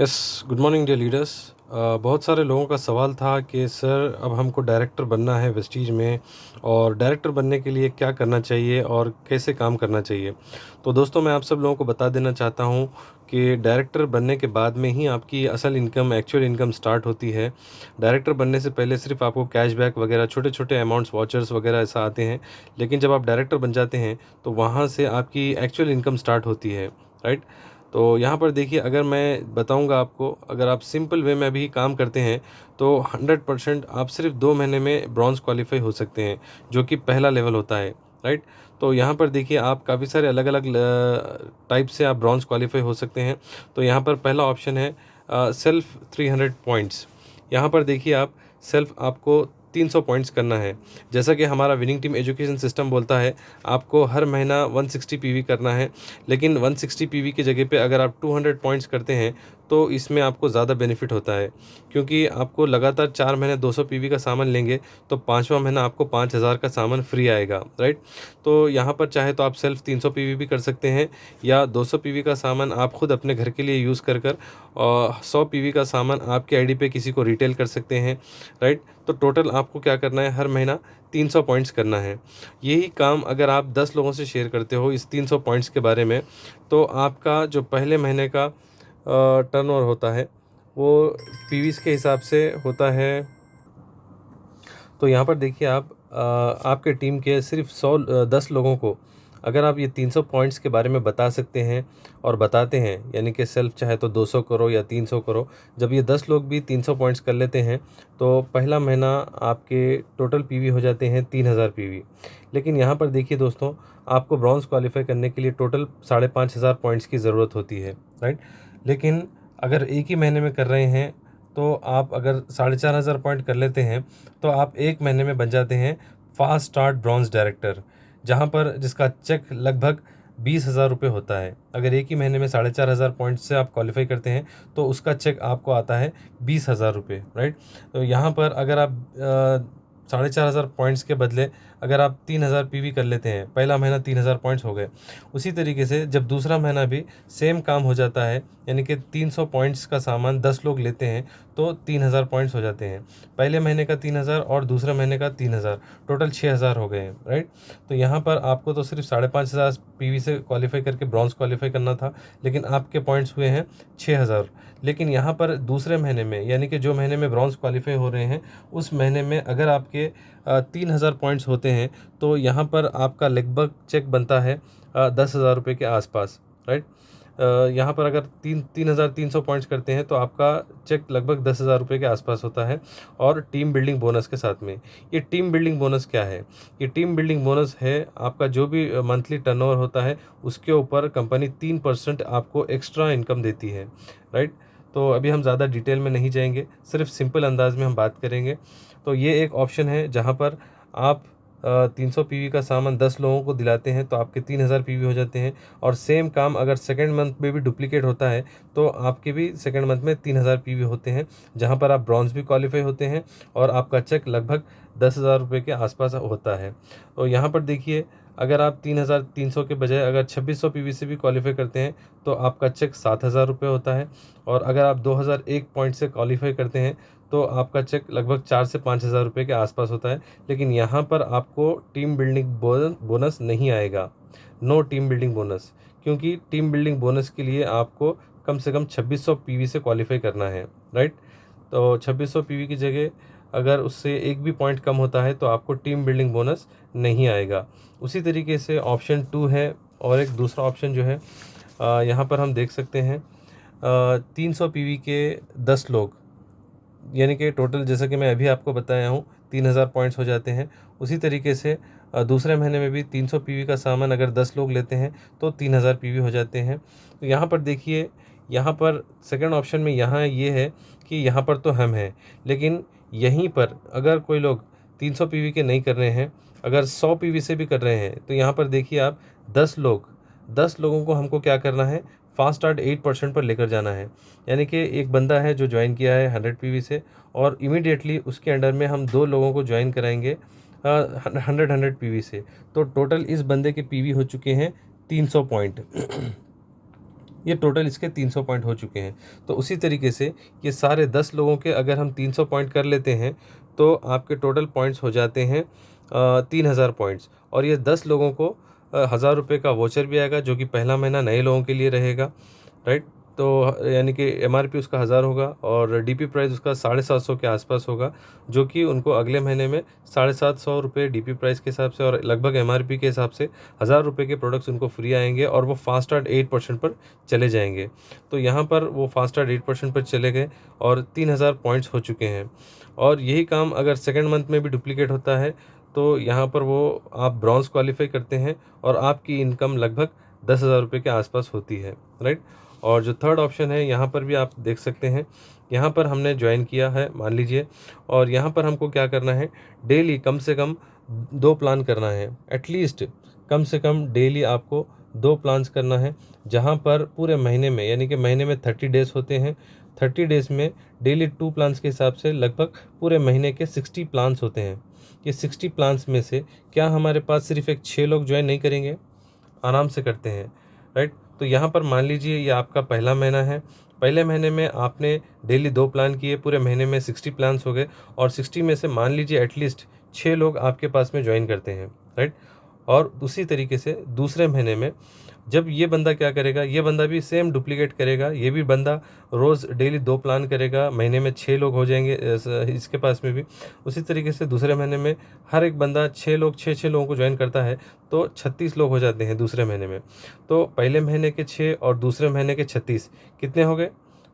Yes, good morning dear leaders. बहुत सारे लोगों का सवाल था कि सर अब हमको डायरेक्टर बनना है वेस्टीज में, और डायरेक्टर बनने के लिए क्या करना चाहिए और कैसे काम करना चाहिए। तो दोस्तों, मैं आप सब लोगों को बता देना चाहता हूँ कि डायरेक्टर बनने के बाद में ही आपकी असल इनकम, एक्चुअल इनकम स्टार्ट होती है। डायरेक्टर बनने से पहले सिर्फ आपको कैशबैक वगैरह, छोटे छोटे अमाउंट्स, वाचर्स वगैरह ऐसा आते हैं। लेकिन जब आप डायरेक्टर बन जाते हैं तो वहाँ से आपकी एक्चुअल इनकम स्टार्ट होती है, राइट। तो यहाँ पर देखिए, अगर मैं बताऊँगा आपको, अगर आप सिंपल वे में अभी काम करते हैं तो 100% आप सिर्फ 2 महीने में ब्रॉन्ज़ क्वालिफाई हो सकते हैं, जो कि पहला लेवल होता है, राइट। तो यहाँ पर देखिए, आप काफ़ी सारे अलग अलग टाइप से आप ब्रॉन्ज़ क्वालिफाई हो सकते हैं। तो यहाँ पर पहला ऑप्शन है सेल्फ 300 पॉइंट्स। यहाँ पर देखिए, आप सेल्फ आपको 300 पॉइंट्स करना है। जैसा कि हमारा विनिंग टीम एजुकेशन सिस्टम बोलता है, आपको हर महीना 160 पीवी करना है। लेकिन 160 पीवी की जगह पे अगर आप 200 पॉइंट्स करते हैं तो इसमें आपको ज़्यादा बेनिफिट होता है, क्योंकि आपको लगातार 4 महीने 200 पीवी का सामान लेंगे तो 5वां महीना आपको 5000 का सामान फ्री आएगा, राइट। तो यहाँ पर चाहे तो आप सेल्फ 300 पीवी भी कर सकते हैं, या 200 पीवी का सामान आप खुद अपने घर के लिए यूज़ कर कर और 100 पीवी का सामान आपके आईडी पे किसी को रिटेल कर सकते हैं, राइट। तो टोटल आपको क्या करना है, हर महीना 300 पॉइंट्स करना है। यही काम अगर आप 10 लोगों से शेयर करते हो इस 300 पॉइंट्स के बारे में, तो आपका जो पहले महीने का टर्नओवर होता है वो पीवीस के हिसाब से होता है। तो यहाँ पर देखिए, आप आपके टीम के सिर्फ 10 लोगों को अगर आप ये 300 पॉइंट्स के बारे में बता सकते हैं और बताते हैं, यानी कि सेल्फ चाहे तो 200 करो या 300 करो, जब ये 10 लोग भी 300 पॉइंट्स कर लेते हैं तो पहला महीना आपके टोटल पीवी हो जाते हैं 3000 पीवी। लेकिन यहाँ पर देखिए दोस्तों, आपको ब्रॉन्ज क्वालिफाई करने के लिए टोटल 5500 पॉइंट्स की ज़रूरत होती है, राइट। लेकिन अगर एक ही महीने में कर रहे हैं तो आप अगर 4500 पॉइंट कर लेते हैं तो आप एक महीने में बन जाते हैं फास्ट स्टार्ट ब्रॉन्ज डायरेक्टर, जहां पर जिसका चेक लगभग 20,000 रुपये होता है। अगर एक ही महीने में 4500 पॉइंट से आप क्वालिफाई करते हैं तो उसका चेक आपको आता है 20,000 रुपये, राइट। तो यहाँ पर अगर आप 4500 पॉइंट्स के बदले अगर आप 3000 पीवी कर लेते हैं, पहला महीना 3000 पॉइंट्स हो गए। उसी तरीके से जब दूसरा महीना भी सेम काम हो जाता है, यानी कि 300 पॉइंट्स का सामान 10 लोग लेते हैं तो 3000 पॉइंट्स हो जाते हैं। पहले महीने का 3000 और दूसरे महीने का 3000, टोटल 6000 हो गए हैं, राइट। तो यहाँ पर आपको तो सिर्फ 5500 पीवी से क्वालिफाई करके ब्रॉन्ज क्वालिफाई करना था, लेकिन आपके पॉइंट्स हुए हैं 6000। लेकिन यहाँ पर दूसरे महीने में, यानी कि जो महीने में ब्रॉन्ज क्वालिफाई हो रहे हैं, उस महीने में अगर आपके 3000 पॉइंट्स होते हैं तो यहाँ पर आपका लगभग चेक बनता है 10,000 रुपये के आसपास, राइट। यहाँ पर अगर 3300 पॉइंट्स करते हैं तो आपका चेक लगभग 10,000 रुपये के आसपास होता है, और टीम बिल्डिंग बोनस के साथ में। ये टीम बिल्डिंग बोनस क्या है? ये टीम बिल्डिंग बोनस है, आपका जो भी मंथली टर्नओवर होता है उसके ऊपर कंपनी 3% आपको एक्स्ट्रा इनकम देती है, राइट। तो अभी हम ज़्यादा डिटेल में नहीं जाएंगे, सिर्फ सिंपल अंदाज में हम बात करेंगे। तो ये एक ऑप्शन है जहाँ पर आप 300 पीवी का सामान 10 लोगों को दिलाते हैं तो आपके 3000 पीवी हो जाते हैं। और सेम काम अगर सेकेंड मंथ में भी डुप्लीकेट होता है तो आपके भी सेकेंड मंथ में 3000 पीवी होते हैं, जहां पर आप ब्रॉन्ज भी क्वालिफाई होते हैं और आपका चेक लगभग 10,000 रुपये के आसपास होता है। तो यहाँ पर देखिए, अगर आप 3300 के बजाय अगर 2600 पीवी से भी क्वालिफाई करते हैं तो आपका चेक 7000 रुपये होता है। और अगर आप 2001 पॉइंट से क्वालिफाई करते हैं तो आपका चेक लगभग 4 से 5,000 रुपये के आसपास होता है। लेकिन यहाँ पर आपको टीम बिल्डिंग बोनस नहीं आएगा, नो टीम बिल्डिंग बोनस, क्योंकि टीम बिल्डिंग बोनस के लिए आपको कम से कम 2600 पीवी से क्वालिफाई करना है, राइट। तो 2600 पीवी की जगह अगर उससे एक भी पॉइंट कम होता है तो आपको टीम बिल्डिंग बोनस नहीं आएगा। उसी तरीके से ऑप्शन 2 है, और एक दूसरा ऑप्शन जो है, यहाँ पर हम देख सकते हैं 300 पीवी के 10 लोग, यानी कि टोटल जैसा कि मैं अभी आपको बताया हूँ 3000 पॉइंट्स हो जाते हैं। उसी तरीके से दूसरे महीने में भी 300 पीवी का सामान अगर 10 लोग लेते हैं तो 3000 पीवी हो जाते हैं। तो यहाँ पर देखिए, यहाँ पर सेकंड ऑप्शन में यहाँ ये है कि यहाँ पर तो हम हैं, लेकिन यहीं पर अगर कोई लोग 300 पीवी के नहीं कर रहे हैं, अगर 100 पीवी से भी कर रहे हैं, तो यहाँ पर देखिए आप 10 लोगों को हमको क्या करना है, फास्ट स्टार्ट 8% पर लेकर जाना है। यानी कि एक बंदा है जो ज्वाइन किया है 100 पीवी से, और इमीडिएटली उसके अंडर में हम 2 लोगों को ज्वाइन कराएंगे 100 पीवी से। तो टोटल इस बंदे के पीवी हो चुके हैं 300 पॉइंट। ये टोटल इसके 300 पॉइंट हो चुके हैं। तो उसी तरीके से ये सारे 10 लोगों के अगर हम 300 पॉइंट कर लेते हैं तो आपके टोटल पॉइंट्स हो जाते हैं 3000 पॉइंट्स, और ये 10 लोगों को 1000 रुपये का वोचर भी आएगा, जो कि पहला महीना नए लोगों के लिए रहेगा, राइट। तो यानी कि एमआरपी उसका 1000 होगा और डीपी प्राइस उसका 750 के आसपास होगा, जो कि उनको अगले महीने में 750 रुपये डीपी प्राइस के हिसाब से और लगभग एमआरपी के हिसाब से 1000 रुपये के प्रोडक्ट्स उनको फ्री आएंगे और वो फास्ट स्टार्ट 8% पर चले जाएंगे। तो यहाँ पर वो फास्ट स्टार्ट 8% पर चले गए और 3000 पॉइंट्स हो चुके हैं। और यही काम अगर सेकेंड मंथ में भी डुप्लीकेट होता है तो यहाँ पर वो आप ब्रॉन्ज क्वालिफाई करते हैं और आपकी इनकम लगभग 10,000 रुपये के आसपास होती है, राइट। और जो थर्ड ऑप्शन है यहाँ पर भी आप देख सकते हैं, यहाँ पर हमने ज्वाइन किया है मान लीजिए, और यहाँ पर हमको क्या करना है, डेली कम से कम 2 प्लान करना है, एटलीस्ट कम से कम डेली आपको 2 प्लान्स करना है, जहाँ पर पूरे महीने में यानी कि महीने में 30 डेज़ होते हैं, 30 डेज़ में डेली 2 प्लान्स के हिसाब से लगभग पूरे महीने के 60 प्लान्स होते हैं। ये 60 प्लान्स में से क्या हमारे पास सिर्फ एक 6 लोग ज्वाइन नहीं करेंगे? आराम से करते हैं, राइट। तो यहाँ पर मान लीजिए ये आपका पहला महीना है, पहले महीने में आपने डेली 2 प्लान किए, पूरे महीने में 60 प्लान्स हो गए, और 60 में से मान लीजिए एटलीस्ट 6 लोग आपके पास में ज्वाइन करते हैं, राइट। और उसी तरीके से दूसरे महीने में जब ये बंदा क्या करेगा, ये बंदा भी सेम डुप्लीकेट करेगा, ये भी बंदा रोज़ डेली 2 प्लान करेगा, महीने में 6 लोग हो जाएंगे इसके पास में भी। उसी तरीके से दूसरे महीने में हर एक बंदा 6 लोग 6 लोगों को ज्वाइन करता है, तो 36 लोग हो जाते हैं दूसरे महीने में। तो पहले महीने के 6 और दूसरे महीने के 36 कितने हो गए?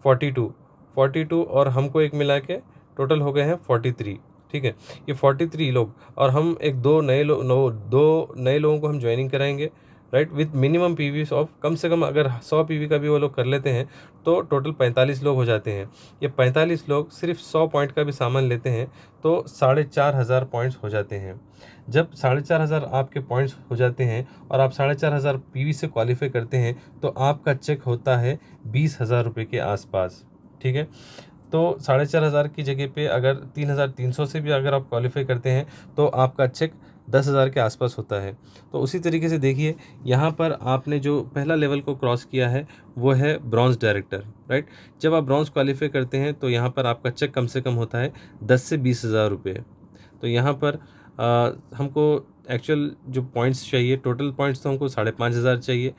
42 42, और हमको एक मिला के टोटल हो गए हैं 43, ठीक है। ये 43 लोग, और हम एक दो नए लोगों को हम ज्वाइनिंग कराएंगे, राइट, विथ मिनिमम पीवीस ऑफ कम से कम अगर 100 पीवी का भी वो लोग कर लेते हैं तो टोटल 45 लोग हो जाते हैं। ये 45 लोग सिर्फ 100 पॉइंट का भी सामान लेते हैं तो 4500 पॉइंट्स हो जाते हैं। जब 4500 आपके पॉइंट्स हो जाते हैं और आप 4500 पीवी से क्वालिफाई करते हैं तो आपका चेक होता है 20,000 रुपये के आसपास, ठीक है। तो 4500 की जगह पे अगर 3300 से भी अगर आप क्वालिफाई करते हैं तो आपका चेक 10,000 के आसपास होता है। तो उसी तरीके से देखिए, यहाँ पर आपने जो पहला लेवल को क्रॉस किया है वो है ब्रॉन्ज डायरेक्टर, राइट। जब आप ब्रॉन्ज क्वालिफाई करते हैं तो यहाँ पर आपका चेक कम से कम होता है 10 से 20,000 रुपये। तो यहाँ पर हमको एक्चुअल जो पॉइंट्स चाहिए, टोटल पॉइंट्स तो हमको 5,500 चाहिए,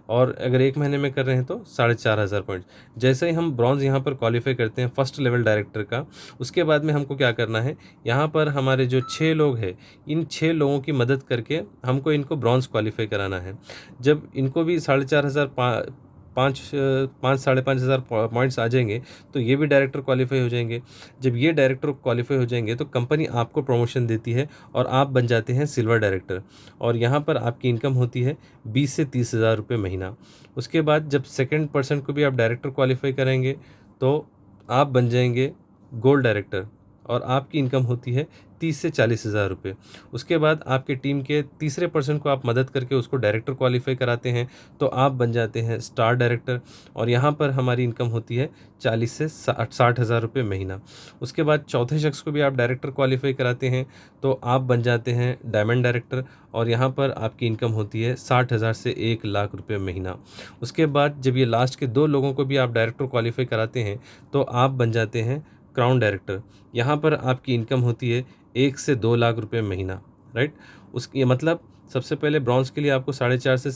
और अगर एक महीने में कर रहे हैं तो 4,500 पॉइंट। जैसे ही हम ब्रॉन्ज़ यहाँ पर क्वालिफाई करते हैं फर्स्ट लेवल डायरेक्टर का, उसके बाद में हमको क्या करना है, यहाँ पर हमारे जो 6 लोग हैं, इन 6 लोगों की मदद करके हमको इनको ब्रॉन्ज़ क्वालिफाई कराना है। जब इनको भी 4,500 साढ़े पाँच हज़ार पॉइंट्स आ जाएंगे तो ये भी डायरेक्टर क्वालिफाई हो जाएंगे। जब ये डायरेक्टर क्वालिफाई हो जाएंगे तो कंपनी आपको प्रमोशन देती है और आप बन जाते हैं सिल्वर डायरेक्टर, और यहाँ पर आपकी इनकम होती है 20 से 30,000 रुपये महीना। उसके बाद जब सेकेंड पर्सन को भी आप डायरेक्टर क्वालिफाई करेंगे तो आप बन जाएंगे गोल्ड डायरेक्टर, और आपकी इनकम होती है 30 से 40,000 रुपये। उसके बाद आपके टीम के तीसरे पर्सन को आप मदद करके उसको डायरेक्टर क्वालिफाई कराते हैं तो आप बन जाते हैं स्टार डायरेक्टर, और यहाँ पर हमारी इनकम होती है 40 से 60,000 रुपये महीना। उसके बाद चौथे शख्स को भी आप डायरेक्टर क्वालिफाई कराते हैं तो आप बन जाते हैं डायमंड डायरेक्टर, और यहाँ पर आपकी इनकम होती है 60,000 से 1,00,000 रुपये महीना। उसके बाद जब ये लास्ट के 2 लोगों को भी आप डायरेक्टर क्वालिफाई कराते हैं तो आप बन जाते हैं क्राउन डायरेक्टर। यहाँ पर आपकी इनकम होती है 1 से 2 लाख रुपए महीना, राइट। उसकी मतलब सबसे पहले ब्रॉन्ज़ के लिए आपको 4,500 से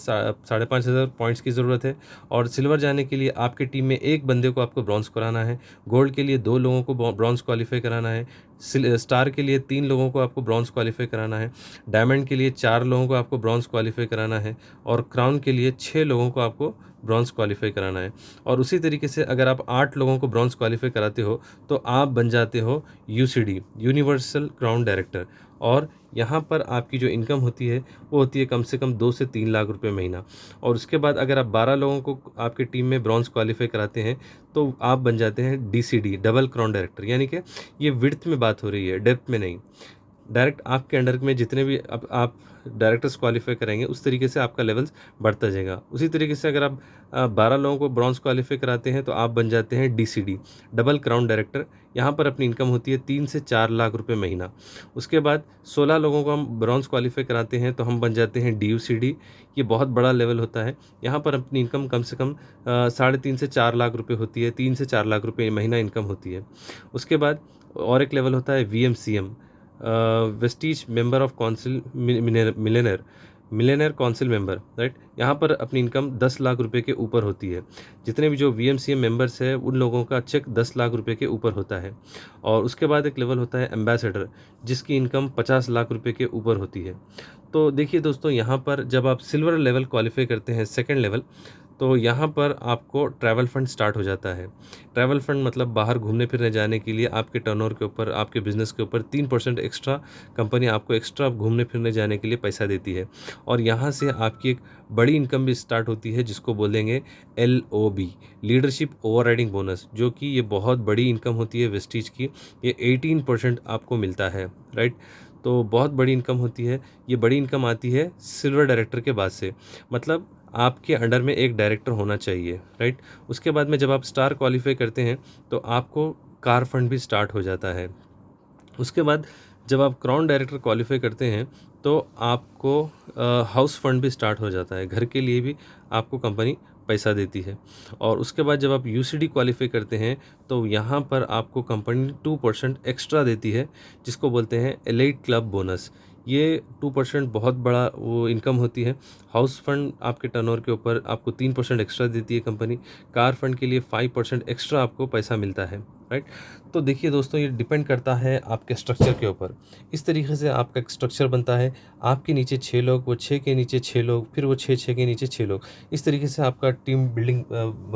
5,500 पॉइंट्स की ज़रूरत है, और सिल्वर जाने के लिए आपके टीम में एक बंदे को आपको ब्रॉन्ज़ कराना है, गोल्ड के लिए 2 लोगों को ब्रॉन्ज़ क्वालिफाई कराना है, स्टार के लिए 3 लोगों को आपको ब्रॉन्ज़ क्वालिफाई कराना है, डायमंड के लिए 4 लोगों को आपको ब्रॉन्ज़ क्वालिफाई कराना है, और क्राउन के लिए 6 लोगों को आपको ब्रॉन्ज़ क्वालिफाई कराना है। और उसी तरीके से अगर आप 8 लोगों को ब्रॉन्ज़ क्वालिफाई कराते हो तो आप बन जाते हो यूसीडी, यूनिवर्सल क्राउन डायरेक्टर, और यहाँ पर आपकी जो इनकम होती है वो होती है कम से कम 2 से 3 लाख रुपए महीना। और उसके बाद अगर आप 12 लोगों को आपकी टीम में ब्रॉन्ज़ क्वालिफाई कराते हैं तो आप बन जाते हैं डीसीडी, डबल क्राउन डायरेक्टर, यानी कि ये विड्थ में बात हो रही है, डेप्थ में नहीं। डायरेक्ट आपके अंडर में जितने भी अब आप डायरेक्टर्स क्वालिफाई करेंगे उस तरीके से आपका लेवल्स बढ़ता जाएगा। उसी तरीके से अगर आप 12 लोगों को ब्रॉन्ज़ क्वालिफाई कराते हैं तो आप बन जाते हैं डीसीडी, डबल क्राउन डायरेक्टर। यहाँ पर अपनी इनकम होती है 3 से 4 लाख रुपए महीना। उसके बाद 16 लोगों को हम ब्रॉन्ज़ क्वालिफाई कराते हैं तो हम बन जाते हैं डीयूसीडी। ये बहुत बड़ा लेवल होता है। यहाँ पर अपनी इनकम कम से कम साढ़े 3 से 4 लाख रुपए होती है, 3 से 4 लाख रुपए महीना इनकम होती है। उसके बाद और एक लेवल होता है VMCM, Vestige member of council millionaire millionaire council member, right. यहाँ पर अपनी इनकम 10 लाख रुपए के ऊपर होती है। जितने भी जो वीएमसीएम मेंबर्स है उन लोगों का चेक 10 लाख रुपए के ऊपर होता है। और उसके बाद एक लेवल होता है एम्बेसडर, जिसकी इनकम 50 लाख रुपए के ऊपर होती है। तो देखिए दोस्तों, यहाँ पर जब आप सिल्वर लेवल क्वालिफाई करते हैं, सेकेंड लेवल, तो यहाँ पर आपको ट्रैवल फंड स्टार्ट हो जाता है। ट्रैवल फंड मतलब बाहर घूमने फिरने जाने के लिए आपके टर्नओवर के ऊपर, आपके बिज़नेस के ऊपर 3% एक्स्ट्रा कंपनी आपको एक्स्ट्रा घूमने फिरने जाने के लिए पैसा देती है। और यहाँ से आपकी एक बड़ी इनकम भी स्टार्ट होती है जिसको बोलेंगे LOB, लीडरशिप ओवरराइडिंग बोनस, जो कि ये बहुत बड़ी इनकम होती है वेस्टीज की। ये 18% आपको मिलता है, राइट। तो बहुत बड़ी इनकम होती है। ये बड़ी इनकम आती है सिल्वर डायरेक्टर के बाद से, मतलब आपके अंडर में एक डायरेक्टर होना चाहिए, राइट। उसके बाद में जब आप स्टार क्वालिफाई करते हैं तो आपको कार फंड भी स्टार्ट हो जाता है। उसके बाद जब आप क्राउन डायरेक्टर क्वालिफाई करते हैं तो आपको हाउस फंड भी स्टार्ट हो जाता है। घर के लिए भी आपको कंपनी पैसा देती है। और उसके बाद जब आप यूसीडी क्वालिफाई करते हैं तो यहाँ पर आपको कंपनी 2% एक्स्ट्रा देती है, जिसको बोलते हैं एलाइट क्लब बोनस। ये 2% बहुत बड़ा वो इनकम होती है। हाउस फंड आपके टर्नओवर के ऊपर आपको 3% एक्स्ट्रा देती है कंपनी। कार फंड के लिए 5% एक्स्ट्रा आपको पैसा मिलता है, राइट। तो देखिए दोस्तों, ये डिपेंड करता है आपके स्ट्रक्चर के ऊपर। इस तरीके से आपका एक स्ट्रक्चर बनता है। आपके नीचे 6 लोग, वो 6 के नीचे 6 लोग, फिर वो 6 के नीचे 6 लोग। इस तरीके से आपका टीम बिल्डिंग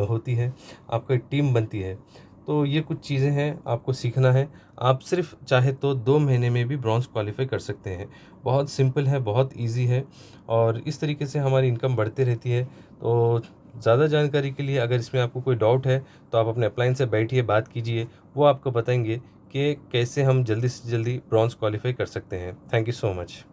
होती है, आपका एक टीम बनती है। तो ये कुछ चीज़ें हैं, आपको सीखना है। आप सिर्फ चाहे तो 2 महीने में भी ब्रॉन्ज़ क्वालिफाई कर सकते हैं। बहुत सिंपल है, बहुत ईज़ी है, और इस तरीके से हमारी इनकम बढ़ती रहती है। तो ज़्यादा जानकारी के लिए अगर इसमें आपको कोई डाउट है तो आप अपने अपलाइन से बैठिए, बात कीजिए, वो आपको बताएंगे कि कैसे हम जल्दी से जल्दी ब्रॉन्ज़ क्वालिफाई कर सकते हैं। Thank you so much.